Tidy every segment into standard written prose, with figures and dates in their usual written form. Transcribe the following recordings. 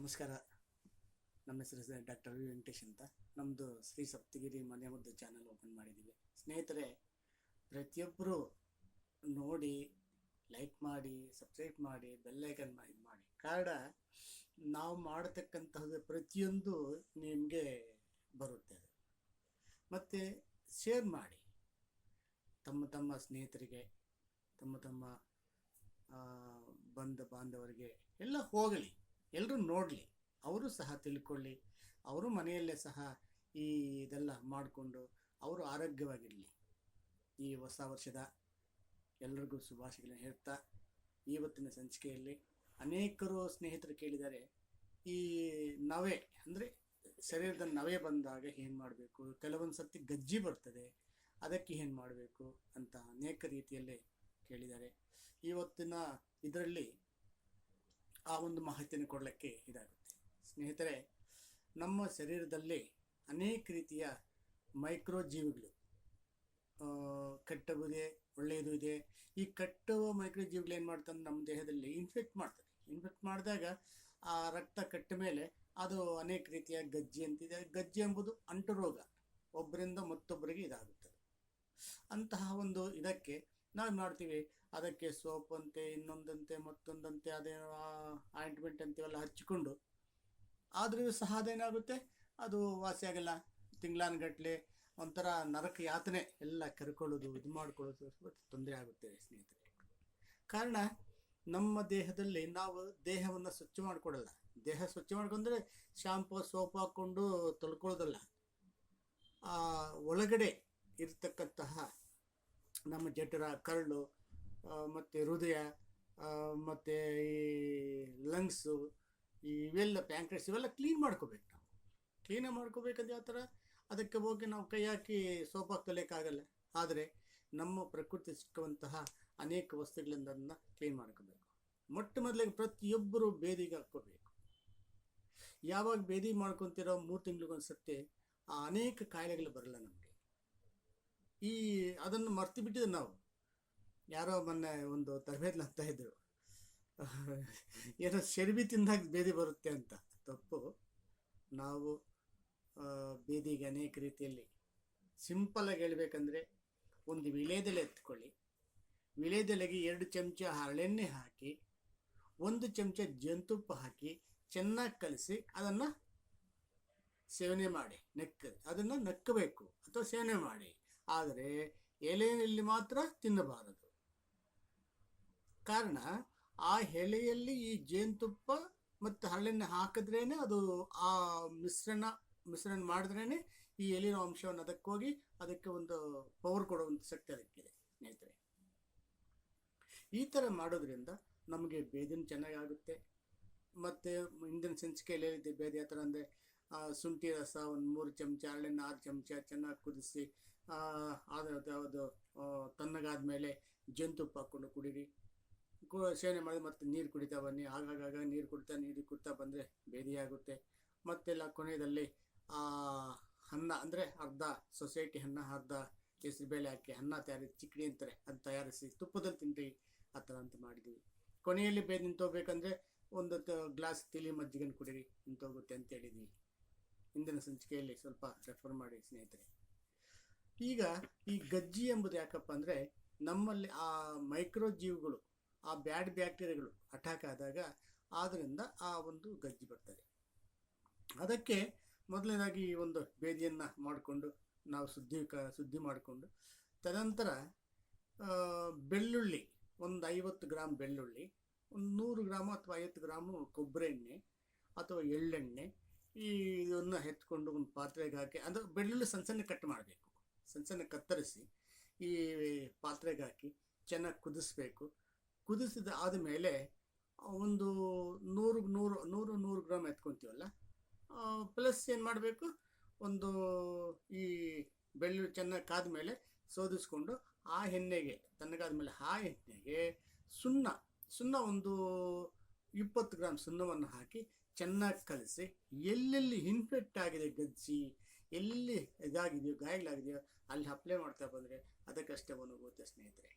ನಮಸ್ಕಾರ. ನಮ್ಮ ಹೆಸರು ಡಾಕ್ಟರ್ ವಿ ವೆಂಕಟೇಶ್ ಅಂತ. ನಮ್ಮದು ಶ್ರೀ ಸಪ್ತಗಿರಿ ಮನೆ ಮುದ್ದು ಚಾನಲ್ ಓಪನ್ ಮಾಡಿದ್ದೀವಿ. ಸ್ನೇಹಿತರೆ, ಪ್ರತಿಯೊಬ್ಬರು ನೋಡಿ, ಲೈಕ್ ಮಾಡಿ, ಸಬ್ಸ್ಕ್ರೈಬ್ ಮಾಡಿ, ಬೆಲ್ಲೈಕನ್ ಮಾಡಿ. ಕಾರಣ ನಾವು ಮಾಡತಕ್ಕಂತಹದ್ದು ಪ್ರತಿಯೊಂದು ನಿಮಗೆ ಬರುತ್ತೆ. ಮತ್ತು ಶೇರ್ ಮಾಡಿ ತಮ್ಮ ಸ್ನೇಹಿತರಿಗೆ, ತಮ್ಮ ಬಂಧು ಬಾಂಧವರಿಗೆ ಎಲ್ಲ ಹೋಗಲಿ, ಎಲ್ಲರೂ ನೋಡಲಿ, ಅವರು ಸಹ ತಿಳ್ಕೊಳ್ಳಿ, ಅವರು ಮನೆಯಲ್ಲೇ ಸಹ ಇದೆಲ್ಲ ಮಾಡಿಕೊಂಡು ಅವರು ಆರೋಗ್ಯವಾಗಿರಲಿ. ಈ ಹೊಸ ವರ್ಷದ ಎಲ್ಲರಿಗೂ ಶುಭಾಶಯಗಳನ್ನು ಹೇಳ್ತಾ, ಇವತ್ತಿನ ಸಂಚಿಕೆಯಲ್ಲಿ ಅನೇಕರು ಸ್ನೇಹಿತರು ಕೇಳಿದ್ದಾರೆ, ಈ ನವೆ ಅಂದರೆ ಶರೀರದ ನವೆ ಬಂದಾಗ ಏನು ಮಾಡಬೇಕು, ಕೆಲವೊಂದು ಸರ್ತಿ ಗಜ್ಜಿ ಬರ್ತದೆ, ಅದಕ್ಕೆ ಏನು ಮಾಡಬೇಕು ಅಂತ ಅನೇಕ ರೀತಿಯಲ್ಲೇ ಕೇಳಿದ್ದಾರೆ. ಇವತ್ತಿನ ಇದರಲ್ಲಿ ಆ ಒಂದು ಮಾಹಿತಿಯನ್ನು ಕೊಡಲಿಕ್ಕೆ ಇದಾಗುತ್ತೆ. ಸ್ನೇಹಿತರೆ, ನಮ್ಮ ಶರೀರದಲ್ಲಿ ಅನೇಕ ರೀತಿಯ ಮೈಕ್ರೋ ಜೀವಿಗಳು, ಕೆಟ್ಟವಿದೆ, ಒಳ್ಳೆಯದು ಇದೆ. ಈ ಕೆಟ್ಟವು ಮೈಕ್ರೋ ಜೀವಿಗಳು ಏನು ಮಾಡ್ತಂದ್ರೆ ನಮ್ಮ ದೇಹದಲ್ಲಿ ಇನ್ಫೆಕ್ಟ್ ಮಾಡ್ತದೆ. ಇನ್ಫೆಕ್ಟ್ ಮಾಡಿದಾಗ ಆ ರಕ್ತ ಕಟ್ಟ ಮೇಲೆ ಅದು ಅನೇಕ ರೀತಿಯ ಗಜ್ಜಿ ಅಂತಿದೆ. ಗಜ್ಜಿ ಎಂಬುದು ಅಂಟು ರೋಗ, ಒಬ್ಬರಿಂದ ಮತ್ತೊಬ್ಬರಿಗೆ ಇದಾಗುತ್ತದೆ. ಅಂತಹ ಒಂದು ಇದಕ್ಕೆ ನಾವು ಮಾಡ್ತೀವಿ, ಅದಕ್ಕೆ ಸೋಪ್ ಅಂತೆ, ಇನ್ನೊಂದಂತೆ, ಮತ್ತೊಂದಂತೆ, ಅದೇ ಆಯಿಂಟ್ಮೆಂಟ್ ಅಂತೆಲ್ಲ ಹಚ್ಚಿಕೊಂಡು, ಆದರೂ ಸಹ ಅದೇನಾಗುತ್ತೆ, ಅದು ವಾಸಿಯಾಗಲ್ಲ. ತಿಂಗಳಾನುಗಟ್ಟಲೆ ಒಂಥರ ನರಕ ಯಾತನೆ ಎಲ್ಲ ಕರ್ಕೊಳ್ಳೋದು, ಇದು ಮಾಡ್ಕೊಳ್ಳೋದು ತೊಂದರೆ ಆಗುತ್ತೆ ಸ್ನೇಹಿತರೆ. ಕಾರಣ ನಮ್ಮ ದೇಹದಲ್ಲಿ ನಾವು ದೇಹವನ್ನು ಸ್ವಚ್ಛ ಮಾಡಿಕೊಡಲ್ಲ. ದೇಹ ಸ್ವಚ್ಛ ಮಾಡ್ಕೊಂಡ್ರೆ ಶಾಂಪು ಸೋಪ್ ಹಾಕ್ಕೊಂಡು ತೊಳ್ಕೊಳ್ಳೋದಲ್ಲ. ಒಳಗಡೆ ಇರ್ತಕ್ಕಂತಹ ನಮ್ಮ ಜಠರ, ಕರಳು, ಮತ್ತು ಹೃದಯ, ಮತ್ತು ಈ ಲಂಗ್ಸು, ಇವೆಲ್ಲ ಪ್ಯಾಂಕ್ರೆಸ್, ಇವೆಲ್ಲ ಕ್ಲೀನ್ ಮಾಡ್ಕೋಬೇಕು. ನಾವು ಕ್ಲೀನಾಗಿ ಮಾಡ್ಕೋಬೇಕಂದ್ರೆ ಯಾವ ಥರ, ಅದಕ್ಕೆ ಹೋಗಿ ನಾವು ಕೈ ಹಾಕಿ ಸೋಪ್ ಹಾಕಿ ತೊಳೆಯೋಕ್ಕಾಗಲ್ಲ. ಆದರೆ ನಮ್ಮ ಪ್ರಕೃತಿ ಸಿಕ್ಕುವಂತಹ ಅನೇಕ ವಸ್ತುಗಳಿಂದ ಅದನ್ನು ಕ್ಲೀನ್ ಮಾಡ್ಕೋಬೇಕು. ಮೊಟ್ಟ ಮೊದಲಿಗೆ ಪ್ರತಿಯೊಬ್ಬರು ಬೇದಿಗೆ ಹಾಕ್ಕೋಬೇಕು. ಯಾವಾಗ ಬೇದಿ ಮಾಡ್ಕೊತಿರೋ 3 ತಿಂಗಳಿಗೊಂದು ಸರ್ತಿ ಅನೇಕ ಕಾಯಿಲೆಗಳು ಬರಲ್ಲ ನಮಗೆ. ಅದನ್ನು ಮರ್ತು ಬಿಟ್ಟಿದ್ದೆ ನಾವು. ಯಾರೋ ಮೊನ್ನೆ ಒಂದು ತರಬೇತಿ ಅಂತ ಇದ್ರು, ಏನೋ ಶರ್ಬಿ ತಿಂದಾಗ ಬೇದಿ ಬರುತ್ತೆ ಅಂತ. ತಪ್ಪು. ನಾವು ಬೇದಿಗೆ ಅನೇಕ ರೀತಿಯಲ್ಲಿ ಸಿಂಪಲಾಗಿ ಹೇಳ್ಬೇಕಂದ್ರೆ, ಒಂದು ವಿಳೆದೆಲೆ ಎತ್ಕೊಳ್ಳಿ. ವಿಳೆದೆಲೆಗೆ 2 ಚಮಚ ಹರಳೆಣ್ಣೆ ಹಾಕಿ, 1 ಚಮಚ ಜೇನುತುಪ್ಪ ಹಾಕಿ ಚೆನ್ನಾಗಿ ಕಲಸಿ ಅದನ್ನು ಸೇವನೆ ಮಾಡಿ. ಅದನ್ನು ನಕ್ಕಬೇಕು ಅಥವಾ ಸೇವನೆ ಮಾಡಿ. ಆದರೆ ಎಲೆಯಲ್ಲಿ ಮಾತ್ರ ತಿನ್ನಬಾರದು. ಕಾರಣ ಆ ಎಲೆಯಲ್ಲಿ ಈ ಜೇನುತುಪ್ಪ ಮತ್ತು ಹರಳೆಣ್ಣೆ ಹಾಕಿದ್ರೇನೆ ಅದು ಆ ಮಿಶ್ರಣ ಮಾಡಿದ್ರೇ ಈ ಎಲೆಯ ಅಂಶವನ್ನು ಅದಕ್ಕೆ ಹೋಗಿ ಅದಕ್ಕೆ ಒಂದು ಪವರ್ ಕೊಡುವಂಥ ಶಕ್ತಿ ಅದಕ್ಕಿದೆ ಸ್ನೇಹಿತರೆ. ಈ ಥರ ಮಾಡೋದ್ರಿಂದ ನಮಗೆ ಬೇದಿನ ಚೆನ್ನಾಗಾಗುತ್ತೆ. ಮತ್ತು ಹಿಂದಿನ ಸಂಚಿಕೆಯಲ್ಲಿ ಹೇಳಿದ್ದೆ ಬೇದಿ ಆ ಥರ ಅಂದರೆ, ಶುಂಠಿ ರಸ ಒಂದು 3 ಚಮಚ, ಹರಳೆಣ್ಣೆ 6 ಚಮಚ ಚೆನ್ನಾಗಿ ಕುದಿಸಿ, ಅದು ತಣ್ಣಗಾದ ಮೇಲೆ ಜೇನುತುಪ್ಪ ಹಾಕ್ಕೊಂಡು ಕುಡೀರಿ. ಸೇವನೆ ಮಾಡಿ ಮತ್ತು ನೀರು ಕುಡಿತಾ ಬನ್ನಿ. ಆಗಾಗ ನೀರು ಕುಡಿತಾ ಬಂದರೆ ಬೇದಿ ಆಗುತ್ತೆ. ಮತ್ತೆಲ್ಲ ಕೊನೆಯಲ್ಲಿ ಅನ್ನ ಅಂದರೆ ಅರ್ಧ ಸೊಸೈಟಿ ಅನ್ನ, ಅರ್ಧ ಹೆಸರುಬೇಳೆ ಹಾಕಿ ಅನ್ನ ತಯಾರಿಸಿ, ಚಿಕ್ಕಡಿ ಅಂತಾರೆ, ಅದು ತಯಾರಿಸಿ ತುಪ್ಪದಲ್ಲಿ ತಿಂತೀವಿ. ಆ ಥರ ಅಂತ ಮಾಡಿದ್ದೀವಿ. ಕೊನೆಯಲ್ಲಿ ಬೇದಿ ನಿಂತೋಗ್ಬೇಕಂದ್ರೆ ಒಂದು ಗ್ಲಾಸ್ ತಿಳಿ ಮಜ್ಜಿಗೆನ ಕುಡೀರಿ, ನಿಂತೋಗುತ್ತೆ ಅಂತ ಹೇಳಿದ್ವಿ. ಹಿಂದಿನ ಸಂಚಿಕೆಯಲ್ಲಿ ಸ್ವಲ್ಪ ರೆಫರ್ ಮಾಡಿ ಸ್ನೇಹಿತರೆ. ಈಗ ಈ ಗಜ್ಜಿ ಎಂಬುದು ಯಾಕಪ್ಪ ಅಂದರೆ, ನಮ್ಮಲ್ಲಿ ಆ ಮೈಕ್ರೋ ಜೀವಿಗಳು, ಆ ಬ್ಯಾಡ್ ಬ್ಯಾಕ್ಟೀರಿಯಾಗಳು ಅಟ್ಯಾಕ್ ಆದಾಗ ಆದ್ದರಿಂದ ಆ ಒಂದು ಗಜ್ಜಿ ಬರ್ತದೆ. ಅದಕ್ಕೆ ಮೊದಲನೇದಾಗಿ ಈ ಒಂದು ಬೇದಿಯನ್ನು ಮಾಡಿಕೊಂಡು ನಾವು ಶುದ್ಧಿ ಮಾಡಿಕೊಂಡು, ತದನಂತರ ಬೆಳ್ಳುಳ್ಳಿ ಒಂದು 50 ಗ್ರಾಮ್ ಬೆಳ್ಳುಳ್ಳಿ, ಒಂದು 100 ಗ್ರಾಮು ಅಥವಾ 50 ಗ್ರಾಮು ಕೊಬ್ಬರಿ ಎಣ್ಣೆ ಅಥವಾ ಎಳ್ಳೆಣ್ಣೆ, ಇದನ್ನು ಎತ್ಕೊಂಡು ಒಂದು ಪಾತ್ರೆಗೆ ಹಾಕಿ, ಅದು ಬೆಳ್ಳುಳ್ಳಿ ಸಣ್ಣ ಕಟ್ ಮಾಡಬೇಕು. ಸಣ್ಣ ಕತ್ತರಿಸಿ ಈ ಪಾತ್ರೆಗೆ ಹಾಕಿ ಚೆನ್ನಾಗಿ ಕುದಿಸ್ಬೇಕು. ಕುದಿಸಿದ ಆದಮೇಲೆ ಒಂದು 100 ಗ್ರಾಮ್ ಎತ್ಕೊತೀವಲ್ಲ, ಪ್ಲಸ್ ಏನು ಮಾಡಬೇಕು, ಒಂದು ಈ ಬೆಳ್ಳುಳ್ಳಿ ಚೆನ್ನಾಗಿ ಕಾದ ಮೇಲೆ ಸೋದಿಸ್ಕೊಂಡು ಆ ಎಣ್ಣೆಗೆ, ತಣ್ಣಗಾದ ಮೇಲೆ ಆ ಎಣ್ಣೆಗೆ ಸುಣ್ಣ ಒಂದು 20 ಗ್ರಾಮ್ ಸುಣ್ಣವನ್ನು ಹಾಕಿ ಚೆನ್ನಾಗಿ ಕಲಸಿ, ಎಲ್ಲೆಲ್ಲಿ ಇನ್ಫೆಕ್ಟ್ ಆಗಿದೆ ಗಜ್ಜಿ, ಎಲ್ಲಿ ಇದಾಗಿದೆಯೋ, ಗಾಯಗಳಾಗಿದೆಯೋ ಅಲ್ಲಿ ಅಪ್ಲೈ ಮಾಡ್ತಾ ಬಂದರೆ ಅದಕ್ಕಷ್ಟೇ ಒಣಗುತ್ತೆ ಸ್ನೇಹಿತರೆ.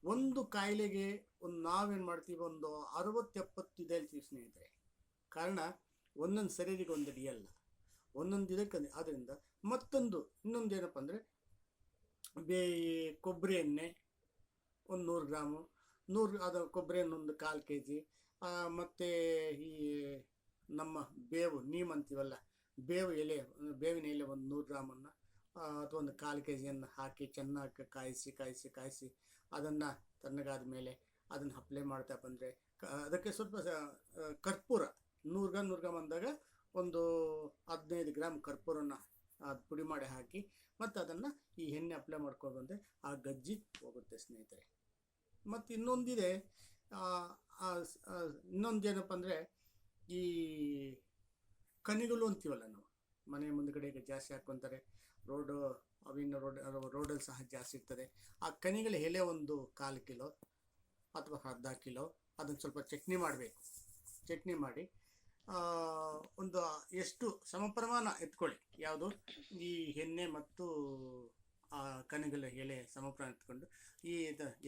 ಒಂದು ಕಾಯಿಲೆಗೆ ನಾವೇನು ಮಾಡ್ತೀವಿ, ಒಂದು 60-70 ಇದೆ ಹೇಳ್ತೀವಿ ಸ್ನೇಹಿತರೆ. ಕಾರಣ ಒಂದೊಂದು ಶರೀರಿಗೆ ಒಂದು ಅಡಿಯಲ್ಲ, ಒಂದೊಂದು ಇದಕ್ಕೆ ಆದ್ದರಿಂದ ಇನ್ನೊಂದು ಏನಪ್ಪ ಅಂದರೆ ಬೇ ಕೊಬ್ಬರಿ ಎಣ್ಣೆ ಒಂದು 100 ಗ್ರಾಮು, ಅದು ಕೊಬ್ಬರಿ ಎಣ್ಣೆ ಒಂದು 1/4 kg, ಮತ್ತು ಈ ನಮ್ಮ ನೀಮ್ ಅಂತೀವಲ್ಲ, ಬೇವಿನ ಎಲೆ ಒಂದು 100 ಗ್ರಾಮನ್ನು ಅಥವಾ ಒಂದು 1/4 kg ಹಾಕಿ ಚೆನ್ನಾಗಿ ಕಾಯಿಸಿ ಅದನ್ನು ತಣ್ಣಗಾದ ಮೇಲೆ ಅದನ್ನು ಅಪ್ಲೈ ಮಾಡ್ತಾ ಬಂದರೆ ಅದಕ್ಕೆ ಸ್ವಲ್ಪ ಕರ್ಪೂರ 100 ಗ್ರಾಮ್ ಅಂದಾಗ ಒಂದು 15 ಗ್ರಾಮ್ ಕರ್ಪೂರನ ಪುಡಿ ಮಾಡಿ ಹಾಕಿ ಮತ್ತು ಅದನ್ನು ಈ ಎಣ್ಣೆ ಅಪ್ಲೈ ಮಾಡ್ಕೊಂಡು ಬಂದರೆ ಆ ಗಜ್ಜಿ ಹೋಗುತ್ತೆ ಸ್ನೇಹಿತರೆ. ಮತ್ತು ಇನ್ನೊಂದೇನಪ್ಪ ಅಂದರೆ ಈ ಕನಿಗಳು ಅಂತೀವಲ್ಲ, ನಾವು ಮನೆ ಮುಂದ್ಗಡೆ ಈಗ ಜಾಸ್ತಿ ಹಾಕ್ಕೊತಾರೆ, ರೋಡಲ್ಲಿ ಸಹ ಜಾಸ್ತಿ ಇರ್ತದೆ. ಆ ಕನಿಗಳ ಎಲೆ ಒಂದು 1/4 ಕಿಲೋ ಅಥವಾ ಅರ್ಧ ಕಿಲೋ ಅದನ್ನು ಸ್ವಲ್ಪ ಚಟ್ನಿ ಮಾಡಬೇಕು. ಚಟ್ನಿ ಮಾಡಿ ಒಂದು ಎಷ್ಟು ಸಮ ಪ್ರಮಾಣ ಎತ್ಕೊಳ್ಳಿ, ಯಾವುದು ಈ ಎಣ್ಣೆ ಮತ್ತು ಆ ಕನಿಗಳ ಎಲೆ ಸಮ ಪ್ರಮಾಣ ಎತ್ಕೊಂಡು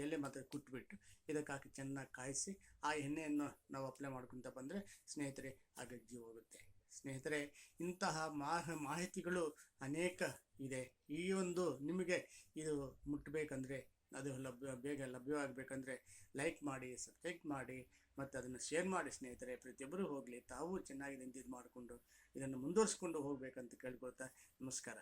ಎಲೆ ಮತ್ತು ಕುಟ್ಬಿಟ್ಟು ಇದಕ್ಕೆ ಹಾಕಿ ಚೆನ್ನಾಗಿ ಕಾಯಿಸಿ ಆ ಎಣ್ಣೆಯನ್ನು ನಾವು ಅಪ್ಲೈ ಮಾಡ್ಕೊತ ಬಂದರೆ ಸ್ನೇಹಿತರೆ ಆ ಗಜ್ಜಿ ಹೋಗುತ್ತೆ. ಸ್ನೇಹಿತರೆ, ಇಂತಹ ಮಾಹಿತಿಗಳು ಅನೇಕ ಇದೆ. ಈ ಒಂದು ನಿಮಗೆ ಇದು ಮುಟ್ಟಬೇಕಂದ್ರೆ, ಅದು ಬೇಗ ಲಭ್ಯವಾಗಬೇಕಂದ್ರೆ ಲೈಕ್ ಮಾಡಿ, ಸಬ್ಸ್ಕ್ರೈಬ್ ಮಾಡಿ ಮತ್ತು ಅದನ್ನು ಶೇರ್ ಮಾಡಿ ಸ್ನೇಹಿತರೆ. ಪ್ರತಿಯೊಬ್ಬರು ಹೋಗಲಿ, ತಾವು ಚೆನ್ನಾಗಿ ಇದು ಮಾಡಿಕೊಂಡು ಇದನ್ನು ಮುಂದುವರಿಸ್ಕೊಂಡು ಹೋಗಬೇಕಂತ ಕೇಳ್ಕೊಳ್ತಾ ನಮಸ್ಕಾರ.